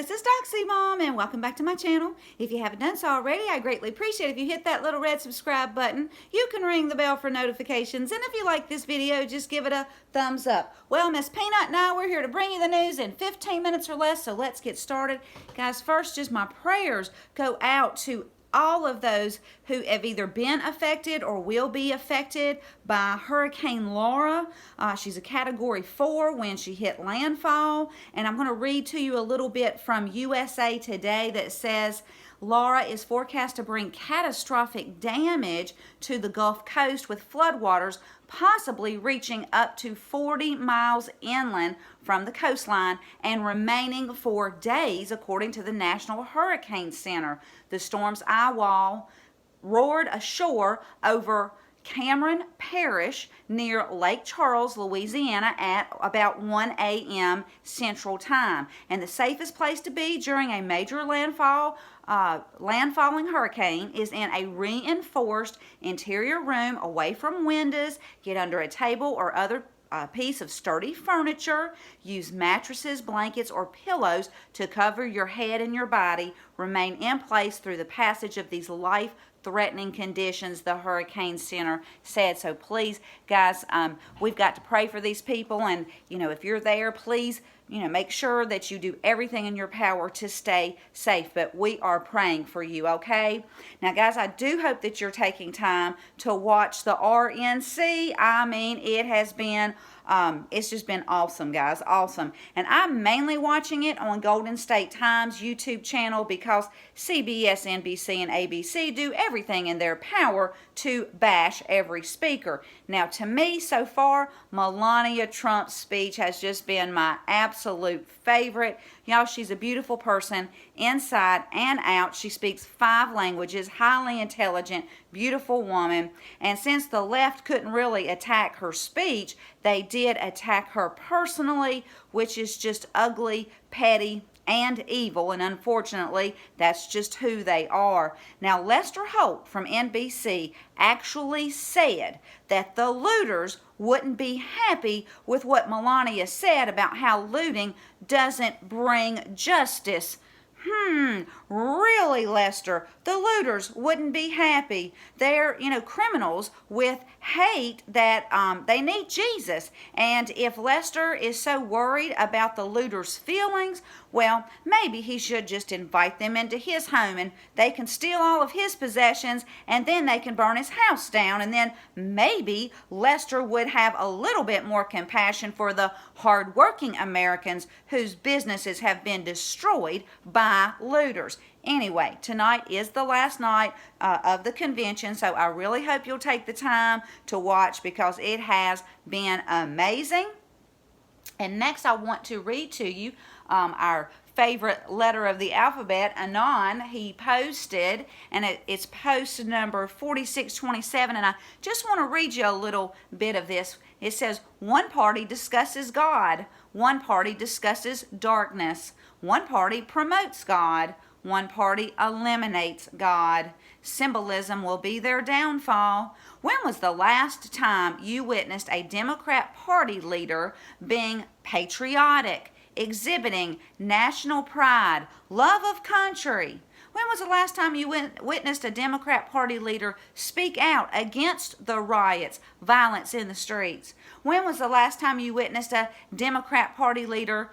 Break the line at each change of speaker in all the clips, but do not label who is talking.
This is Doxy Mom, and welcome back to my channel. If you haven't done so already, I greatly appreciate if you hit that little red subscribe button. You can ring the bell for notifications, and if you like this video, just give it a thumbs up. Well, Miss Peanut and I, we're here to bring you the news in 15 minutes or less, so let's get started. Guys, first, just my prayers go out to all of those who have either been affected or will be affected by Hurricane Laura. She's a Category 4 when she hit landfall. And I'm going to read to you a little bit from USA Today that says, Laura is forecast to bring catastrophic damage to the Gulf Coast with floodwaters possibly reaching up to 40 miles inland from the coastline and remaining for days, according to the National Hurricane Center. The storm's eye wall roared ashore over Cameron Parish near Lake Charles, Louisiana at about 1 a.m. Central Time. And the safest place to be during a major landfalling hurricane is in a reinforced interior room away from windows. Get under a table or other piece of sturdy furniture. Use mattresses, blankets, or pillows to cover your head and your body. Remain in place through the passage of these life-threatening conditions, the Hurricane Center said. So please, guys, we've got to pray for these people, and if you're there, please make sure that you do everything in your power to stay safe. But we are praying for you, okay? Now, guys, I do hope that you're taking time to watch the RNC. I mean, it has been, it's just been awesome, guys, awesome. And I'm mainly watching it on Golden State Times YouTube channel because CBS, NBC, and ABC do everything in their power to bash every speaker. Now, to me, so far, Melania Trump's speech has just been my absolute favorite. Y'all, she's a beautiful person inside and out. She speaks 5 languages, highly intelligent, beautiful woman. And since the left couldn't really attack her speech, they did attack her personally, which is just ugly, petty, and evil, and unfortunately, that's just who they are. Now, Lester Holt from NBC actually said that the looters wouldn't be happy with what Melania said about how looting doesn't bring justice. Really, Lester? The looters wouldn't be happy. They're, criminals with hate that they need Jesus. And if Lester is so worried about the looters' feelings, well, maybe he should just invite them into his home and they can steal all of his possessions and then they can burn his house down. And then maybe Lester would have a little bit more compassion for the hardworking Americans whose businesses have been destroyed by looters. Anyway, tonight is the last night of the convention, so I really hope you'll take the time to watch because it has been amazing. And next I want to read to you our favorite letter of the alphabet, Anon. He posted, and it's post number 4627, and I just want to read you a little bit of this. It says, one party discusses God, one party discusses darkness, one party promotes God, one party eliminates God. Symbolism will be their downfall. When was the last time you witnessed a Democrat Party leader being patriotic, exhibiting national pride, love of country? When was the last time you witnessed a Democrat Party leader speak out against the riots, violence in the streets? When was the last time you witnessed a Democrat Party leader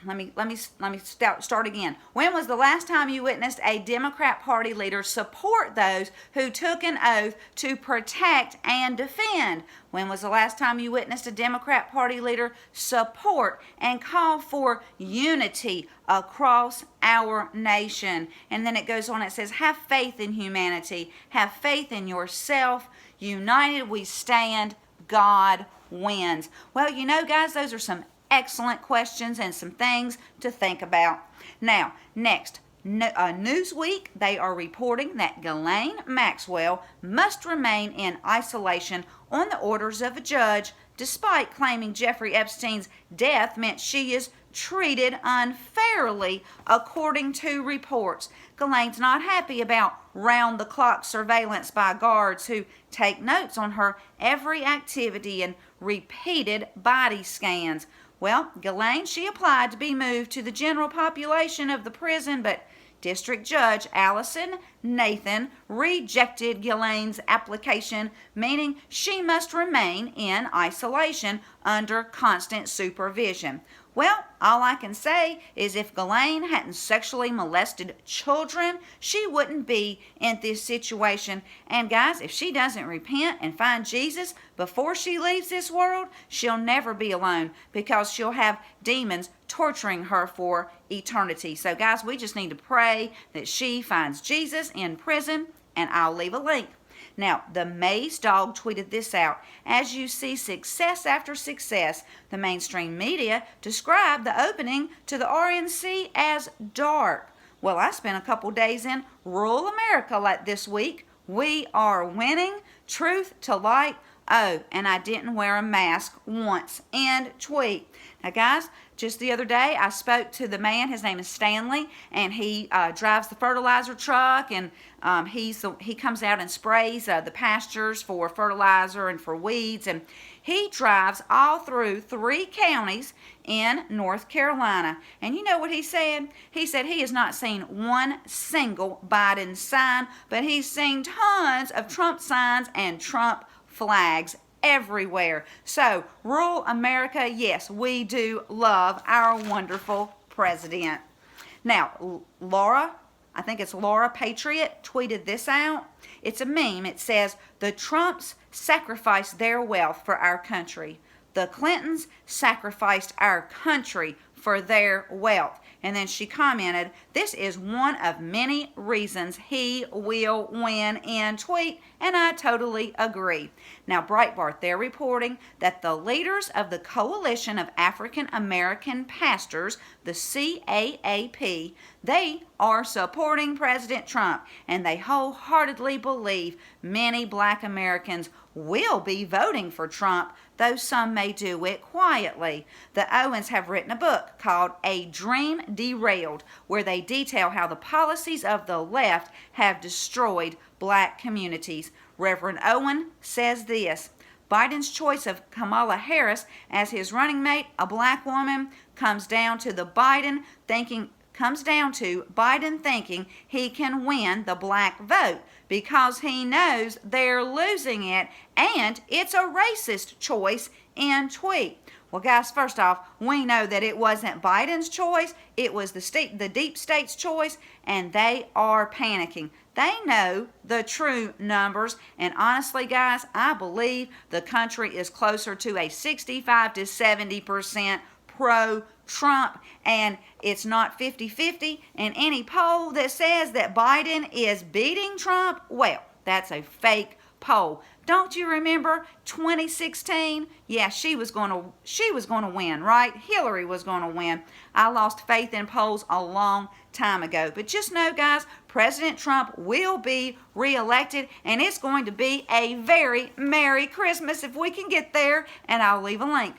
let me start again. When was the last time you witnessed a Democrat Party leader support those who took an oath to protect and defend? When was the last time you witnessed a Democrat Party leader support and call for unity across our nation? And then it goes on, it says, have faith in humanity, have faith in yourself. United we stand, God wins. Well, guys, those are some excellent questions and some things to think about. Now, next, Newsweek, they are reporting that Ghislane Maxwell must remain in isolation on the orders of a judge, despite claiming Jeffrey Epstein's death meant she is treated unfairly, according to reports. Ghislane's not happy about round-the-clock surveillance by guards who take notes on her every activity and repeated body scans. Well, Ghislane, she applied to be moved to the general population of the prison, but District Judge Allison Nathan rejected Ghislane's application, meaning she must remain in isolation under constant supervision. Well, all I can say is if Ghislane hadn't sexually molested children, she wouldn't be in this situation. And guys, if she doesn't repent and find Jesus before she leaves this world, she'll never be alone because she'll have demons torturing her for eternity. So guys, we just need to pray that she finds Jesus in prison, and I'll leave a link. Now, the Maze Dog tweeted this out. As you see success after success, the mainstream media described the opening to the RNC as dark. Well, I spent a couple days in rural America this week. We are winning. Truth to light. Oh, and I didn't wear a mask once. End tweet. Now, guys, just the other day, I spoke to the man. His name is Stanley, and he drives the fertilizer truck, and he comes out and sprays the pastures for fertilizer and for weeds, and he drives all through 3 counties in North Carolina. And you know what he said? He said he has not seen one single Biden sign, but he's seen tons of Trump signs and Trump flags everywhere. So, rural America, yes, we do love our wonderful president. Now, Laura, I think it's Laura Patriot, tweeted this out. It's a meme. It says, the Trumps sacrificed their wealth for our country. The Clintons sacrificed our country for their wealth. And then she commented, this is one of many reasons he will win, in tweet, and I totally agree. Now, Breitbart, they're reporting that the leaders of the Coalition of African American Pastors, the CAAP, they are supporting President Trump, and they wholeheartedly believe many black Americans will be voting for Trump, though some may do it quietly. The Owens have written a book called A Dream Derailed, where they detail how the policies of the left have destroyed black communities. Reverend Owen says this: Biden's choice of Kamala Harris as his running mate, a black woman, comes down to Biden thinking he can win the black vote because he knows they're losing it, and it's a racist choice, in tweet. Well, guys, first off, we know that it wasn't Biden's choice. It was the deep state's choice, and they are panicking. They know the true numbers, and honestly, guys, I believe the country is closer to a 65 to 70% pro-Trump, and it's not 50-50. And any poll that says that Biden is beating Trump, well, that's a fake poll. Don't you remember 2016? Yeah, she was going to win, right? Hillary was going to win. I lost faith in polls a long time ago. But just know, guys, President Trump will be reelected, and it's going to be a very Merry Christmas if we can get there, and I'll leave a link.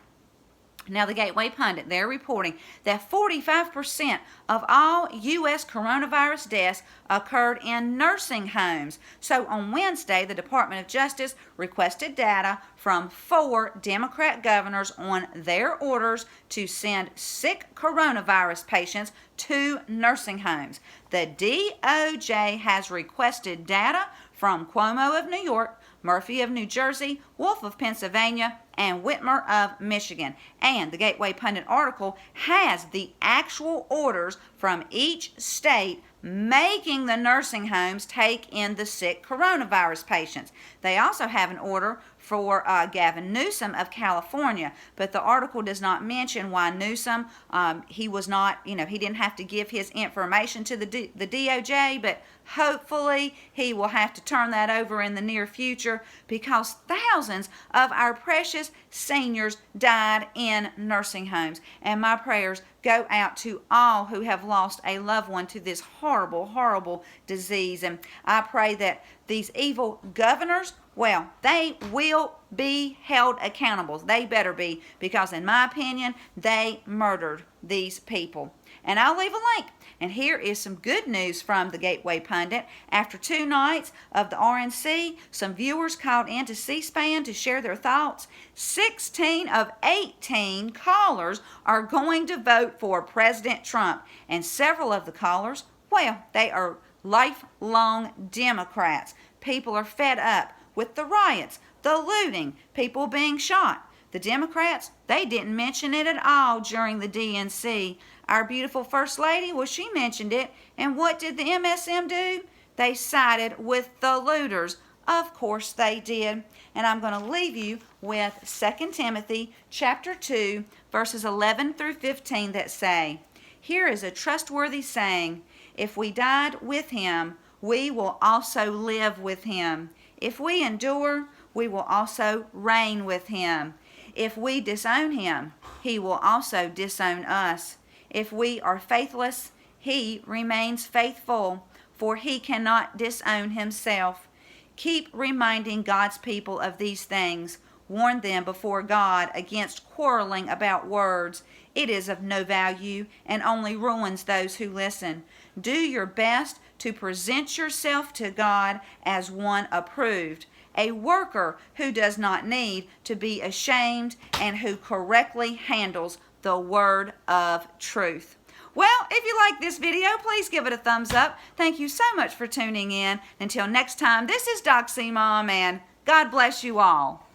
Now, the Gateway Pundit, they're reporting that 45% of all U.S. coronavirus deaths occurred in nursing homes. So on Wednesday, the Department of Justice requested data from 4 Democrat governors on their orders to send sick coronavirus patients to nursing homes. The DOJ has requested data from Cuomo of New York, Murphy of New Jersey, Wolf of Pennsylvania, and Whitmer of Michigan. And the Gateway Pundit article has the actual orders from each state making the nursing homes take in the sick coronavirus patients. They also have an order for Gavin Newsom of California, but the article does not mention why Newsom, he didn't have to give his information to the DOJ, but hopefully he will have to turn that over in the near future because thousands of our precious seniors died in nursing homes. And my prayers go out to all who have lost a loved one to this horrible, horrible disease. And I pray that these evil governors Well, they will be held accountable. They better be, because in my opinion, they murdered these people. And I'll leave a link. And here is some good news from the Gateway Pundit. After 2 nights of the RNC, some viewers called in to C-SPAN to share their thoughts. 16 of 18 callers are going to vote for President Trump. And several of the callers, well, they are lifelong Democrats. People are fed up with the riots, the looting, people being shot. The Democrats, they didn't mention it at all during the DNC. Our beautiful First Lady, well, she mentioned it. And what did the MSM do? They sided with the looters. Of course they did. And I'm going to leave you with 2 Timothy chapter 2, verses 11 through 15 that say, "Here is a trustworthy saying, if we died with him, we will also live with him. If we endure, we will also reign with him. If we disown him, he will also disown us. If we are faithless, he remains faithful, for he cannot disown himself. Keep reminding God's people of these things. Warn them before God against quarreling about words. It is of no value and only ruins those who listen. Do your best to present yourself to God as one approved, a worker who does not need to be ashamed and who correctly handles the word of truth." Well, if you like this video, please give it a thumbs up. Thank you so much for tuning in. Until next time, this is Doxy Mom, and God bless you all.